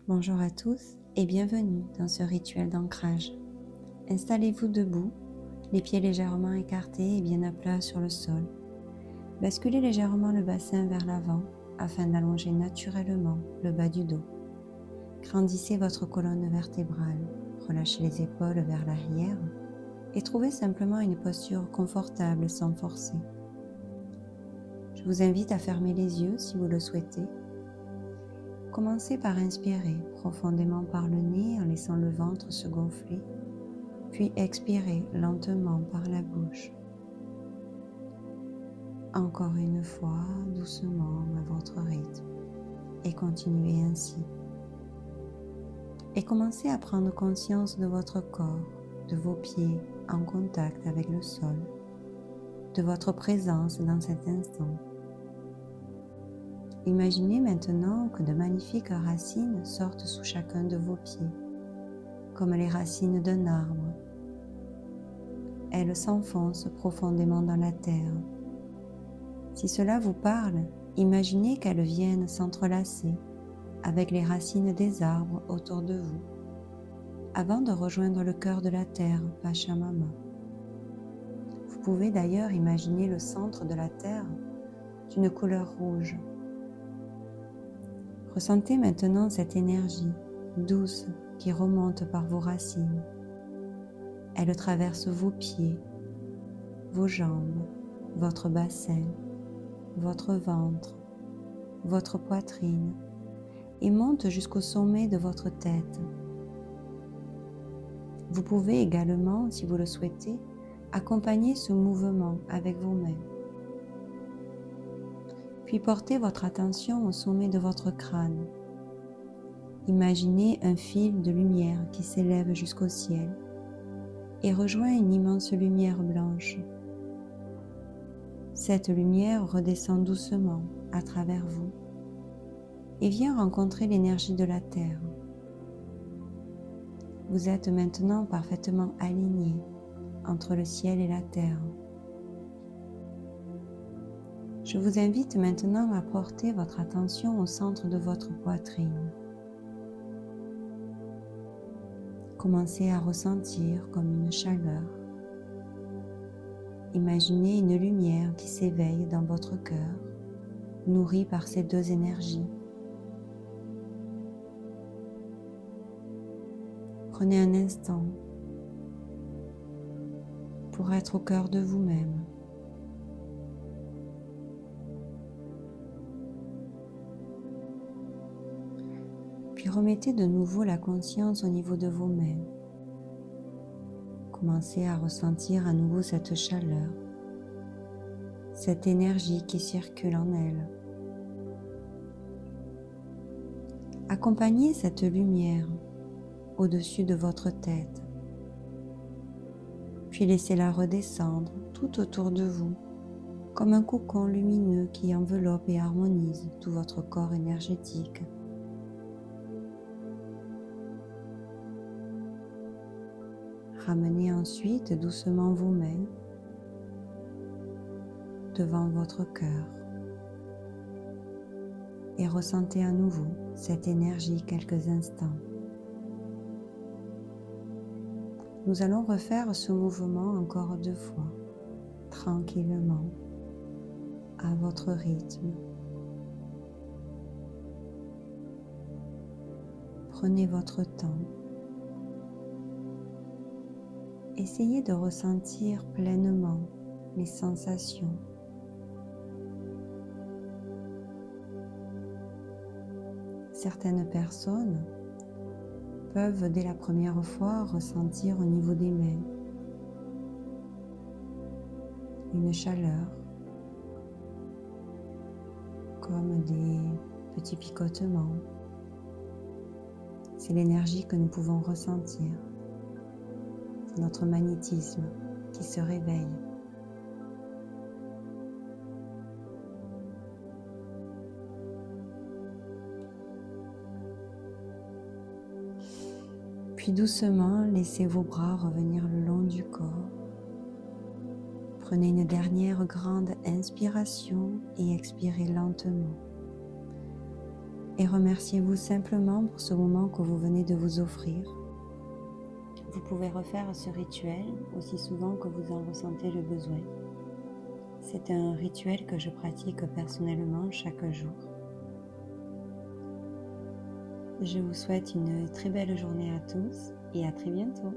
Bonjour à tous et bienvenue dans ce rituel d'ancrage. Installez-vous debout, les pieds légèrement écartés et bien à plat sur le sol. Basculez légèrement le bassin vers l'avant afin d'allonger naturellement le bas du dos. Grandissez votre colonne vertébrale, relâchez les épaules vers l'arrière et trouvez simplement une posture confortable sans forcer. Je vous invite à fermer les yeux si vous le souhaitez. Commencez par inspirer profondément par le nez en laissant le ventre se gonfler, puis expirez lentement par la bouche. Encore une fois, doucement à votre rythme, et continuez ainsi. Et commencez à prendre conscience de votre corps, de vos pieds en contact avec le sol, de votre présence dans cet instant. Imaginez maintenant que de magnifiques racines sortent sous chacun de vos pieds, comme les racines d'un arbre. Elles s'enfoncent profondément dans la terre. Si cela vous parle, imaginez qu'elles viennent s'entrelacer avec les racines des arbres autour de vous, avant de rejoindre le cœur de la terre, Pachamama. Vous pouvez d'ailleurs imaginer le centre de la terre d'une couleur rouge. Ressentez maintenant cette énergie douce qui remonte par vos racines. Elle traverse vos pieds, vos jambes, votre bassin, votre ventre, votre poitrine et monte jusqu'au sommet de votre tête. Vous pouvez également, si vous le souhaitez, accompagner ce mouvement avec vos mains. Puis portez votre attention au sommet de votre crâne. Imaginez un fil de lumière qui s'élève jusqu'au ciel et rejoint une immense lumière blanche. Cette lumière redescend doucement à travers vous et vient rencontrer l'énergie de la terre. Vous êtes maintenant parfaitement aligné entre le ciel et la terre. Je vous invite maintenant à porter votre attention au centre de votre poitrine. Commencez à ressentir comme une chaleur. Imaginez une lumière qui s'éveille dans votre cœur, nourrie par ces deux énergies. Prenez un instant pour être au cœur de vous-même. Puis remettez de nouveau la conscience au niveau de vos mains. Commencez à ressentir à nouveau cette chaleur, cette énergie qui circule en elles. Accompagnez cette lumière au-dessus de votre tête, puis laissez-la redescendre tout autour de vous, comme un cocon lumineux qui enveloppe et harmonise tout votre corps énergétique. Ramenez ensuite doucement vos mains devant votre cœur et ressentez à nouveau cette énergie quelques instants. Nous allons refaire ce mouvement encore 2 fois, tranquillement, à votre rythme. Prenez votre temps. Essayez de ressentir pleinement les sensations. Certaines personnes peuvent dès la première fois ressentir au niveau des mains une chaleur, comme des petits picotements. C'est l'énergie que nous pouvons ressentir. C'est notre magnétisme qui se réveille. Puis doucement, laissez vos bras revenir le long du corps. Prenez une dernière grande inspiration et expirez lentement. et remerciez-vous simplement pour ce moment que vous venez de vous offrir. Vous pouvez refaire ce rituel aussi souvent que vous en ressentez le besoin. C'est un rituel que je pratique personnellement chaque jour. Je vous souhaite une très belle journée à tous et à très bientôt.